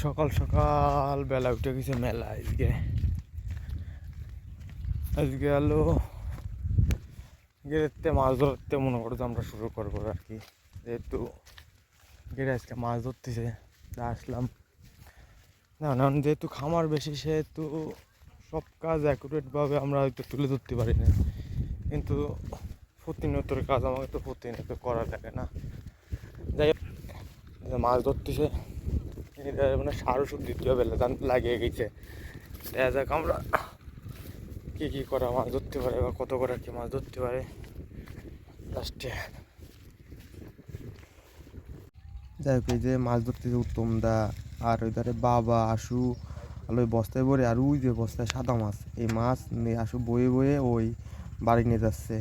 সকাল সকাল বেলা উঠে গেছে মেলা আজকে আজকে আলো গেড়েতে মাছ ধরতে মনে করো আমরা শুরু করবো আর কি। যেহেতু গেড়ে আজকে মাছ ধরতেছে আসলাম না না, যেহেতু খামার বেশি সেহেতু সব কাজ অ্যাকুরেটভাবে আমরা হয়তো তুলে ধরতে পারি না, কিন্তু প্রতিনিয়তর কাজ আমাকে তো প্রতিনিয়ত করা লাগে না। যাই হোক, মাছ ধরতেছে মানে সার ওষুধ দিতে হবে, লাগিয়ে গেছে। দেখা যাক আমরা কী কী করা মাছ ধরতে পারে বা কত করে কি মাছ ধরতে পারে লাস্টে। যাই হোক, এই যে মাছ ধরতেছে উত্তম দা আর ওই ধারে বাবা আশু আর ওই বস্তায় ভরে, আর ওই যে বস্তায় সাদা মাছ, এই মাছ নিয়ে আশু বয়ে বয়ে ওই বাড়ি নিয়ে যাচ্ছে।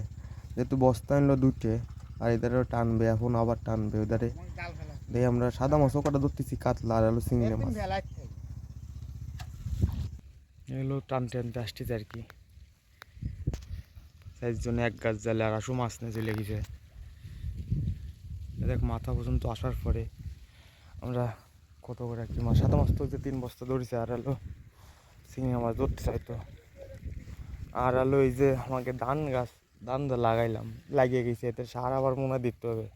যেহেতু বস্তা আনলো দুটো, আর এধারেও টানবে, এখন আবার টানবে ওই ধারে। দেখি আমরা সাদা মাছও কটা ধরতেছি, কাতলা আর হলো চিংড়ি মাছ। এগুলো টানতে টানতে আসতেছে আর কি। চারজনে এক গাছ জালে আর আশু মাছ নিয়ে চলে গেছে। দেখ মাথা পর্যন্ত আসার পরে আমরা কত করে কি মাছ, সাদা মাছ তো 3 বস্তা ধরেছে, আর হলো চিংড়ি মাছ ধরতে চাইতো। আর হলো এই যে আমাকে ধান গাছ লাগাইলাম, লাগিয়ে গেছে, এতে সার আবার মনে দিতে হবে।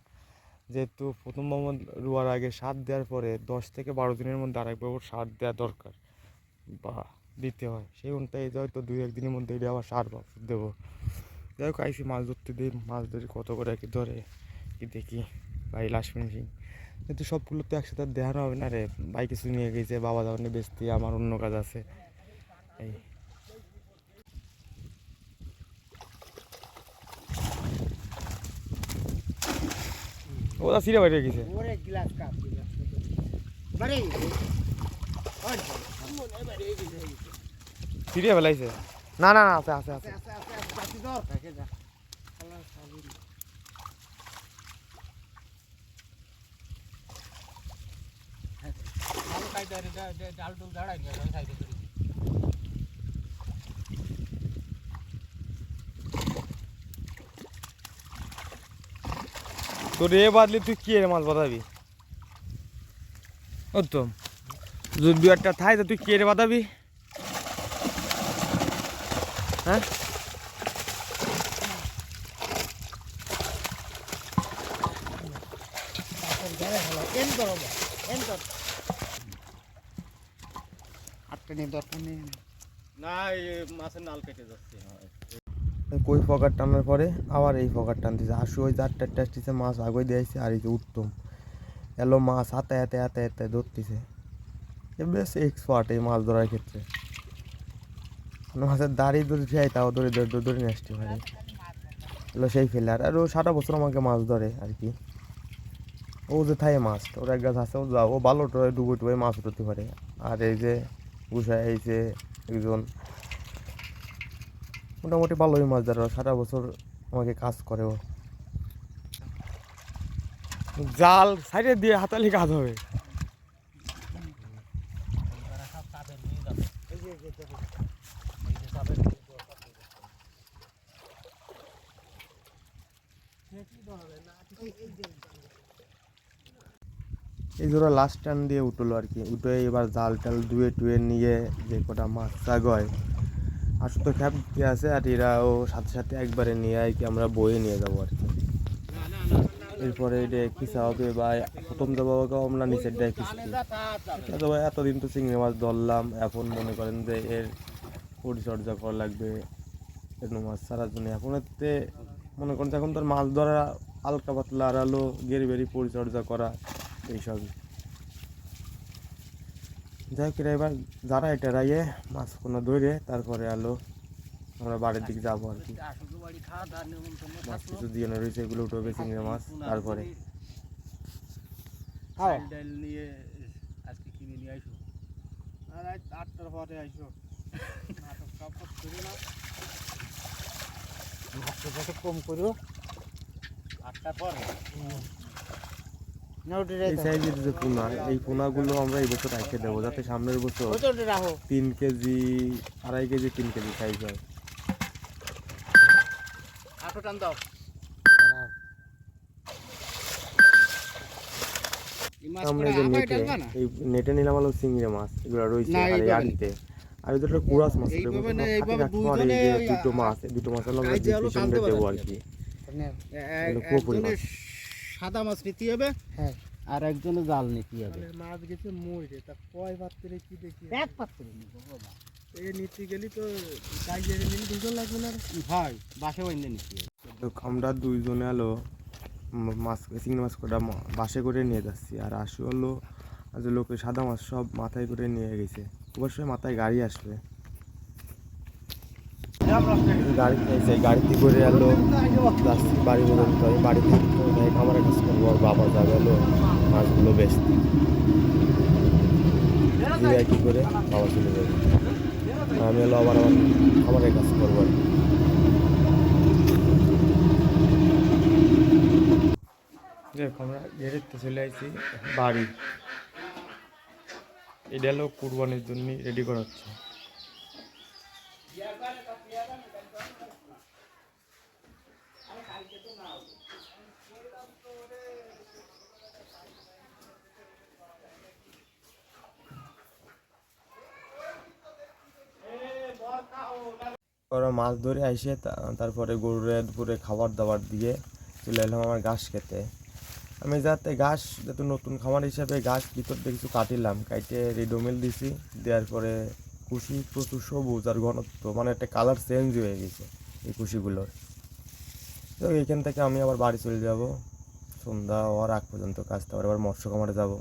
যেহেতু প্রথম রোয়ার আগে সার দেওয়ার পরে 10 থেকে 12 দিনের মধ্যে আরেকবার সার দেওয়া দরকার বা দিতে হয়। সেই অনুযায়ী হয়তো 2-1 দিনের মধ্যে এটা আবার সার দেবো। যাই হোক, আইসি মাছ ধরতে দিই, মাছ ধরে কত করে কি ধরে কি দেখি ভাই লাস্ট ফিনিশিং। কিন্তু সবগুলো তো একসাথে দেখানো হবে না রে ভাই, কিছু নিয়ে গেছে বাবা দাওয়ানে বেচতে, আমার অন্য কাজ আছে। এই ওরা সিরে বাইরে গেছে, সিরে ফেলাইছে। না না না, আছে আছে আছে। তোর এ বাদলে তুই কি এর মাছ বাঁধাবি? উত্তম, যদি 2-1টা থাই তো তুই কি এর বাঁধাবি? হ্যাঁ, কই ফকার টানার পরে আবার এই ফকার টানতেছে। আশু ওই 4টা আসতেছে মাছ আগে দিয়েছে, আর এই যে উত্তম এলো মাছ হাতে হাতে হাতে হাতে ধরতেছে। বেশ এক্সপার্ট এই মাছ ধরার ক্ষেত্রে। মাছের দাড়ি ধরে যাই তাও ধরে ধরে ধরে নিয়ে আসতে পারে। এলো সেই ফেলার, আর ও 7 বছর আমাকে মাছ ধরে আর কি। ও যে থাই মাছ, ওর এক গাছ আছে, ও যাও ও ভালো ডুবে ডুবে মাছ ধরতে পারে। আর এই যে গুছায় এই যে একজন মোটামুটি ভালোই মাছ ধরে, 7 বছর আমাকে কাজ করে। ও জাল সাইডে দিয়ে হাতালি কাজ হবে। এই ধরো লাস্ট টান দিয়ে উঠলো আর কি, উঠে এবার জাল টাল ধুয়ে টুয়ে নিয়ে যে কটা মাছ জাগয় আসু তো খ্যাপ দিয়ে আছে, আর এরাও সাথে সাথে একবারে নিয়ে আর কি আমরা বয়ে নিয়ে যাবো আর কি। এরপরে এটা কিসা হবে বা প্রথম যাবো আমরা নিচের ডায় কিস্তি। এতদিন তো চিংড়ি মাছ ধরলাম, এখন মনে করেন যে এর পরিচর্যা করা লাগবে মাছ ছাড়ার জন্য। এখন এতে মনে করেন এখন তোর মাছ ধরা হালকা পাতলা, আর আলো গেরি বেরি পরিচর্যা করা এইসবই। যাই হোক, এবার যারা এটা রাইয়ে মাছ কোনো ধরে তারপরে আলো আমরা বাড়ির দিকে যাবো আর কি। মাছ কিছু দিয়ে রয়েছে, এগুলো উঠবে চিংড়ি মাছ। তারপরে নিয়ে আজকে কিনে নিয়ে আইসো, 8টার পরে আইসো। কম করো 8টার পরে। এই সাইজের যে পোনা, এই পোনাগুলো আমরা এই বছর রেখে দেবো, যাতে সামনের বছর 3 কেজি 2.5 কেজি 3 কেজি সাইজ হয়। আমরা যে নেটে এই নেটে নিলাম হলো চিংড়ি মাছ, এগুলো রয়েছে আর এই আড়িতে। আর ওই দুটো কুরাস মাছ, দুটো মাছ, দুটো মাছ হলো আমরা দেবো আর কি। সাদা মাছ নিতে হবে, হ্যাঁ, আর একজনে জাল নিতে হবে। মাছ গেছে মরে, তা কয় পাত্রে কি দেখি এক পাত্রে নিব বাবা, এই নিতে গেলি তো গাই জেরে নিলে দুজন লাগবে না হয় বাসে বইন্দে নিতে হবে। তো আমরা দুইজনে হলো মাছ চিংড়ি মাছ কটা বাসে করে নিয়ে যাচ্ছি, আর আসু হলো যে লোকে সাদা মাছ সব মাথায় করে নিয়ে গেছে। অবশ্যই মাথায় গাড়ি আসবে, গাড়িতে এসে গাড়িতে করে এলো যাচ্ছি বাড়ি পর্যন্ত। আমি বাড়ি থাকতে খামারের কাজ করবো, আর বাবা যাবে এলো মাছগুলো বেচতে। কী করে বাবা চলে যাবে, আমি এলো আবার আমার খামারের কাজ করবো। দেখ আমরা ঘেরেতে চলে আসছি বাড়ি। এটা হলো কুরবানির জন্য রেডি করা হচ্ছে। ওরা মাছ ধরে আসে, তারপরে গরুরে দুপুরে খাবার দাবার দিয়ে চলে এলাম আমার ঘাস খেতে। আমি যাতে ঘাস যাতে নতুন খামার হিসাবে ঘাস ভিতর দিয়ে কিছু কাটিলাম, কাটে রেডোমিল দিছি। দেওয়ার পরে কুশি প্রচুর সবুজ আর ঘনত্ব, মানে একটা কালার চেঞ্জ হয়ে গেছে এই কুশিগুলোর। তো এইখান থেকে আমি আবার বাড়ি চলে যাব, সন্ধ্যা হওয়ার আগ পর্যন্ত কাজ, তারপরে আবার মৎস্য খামারে যাব।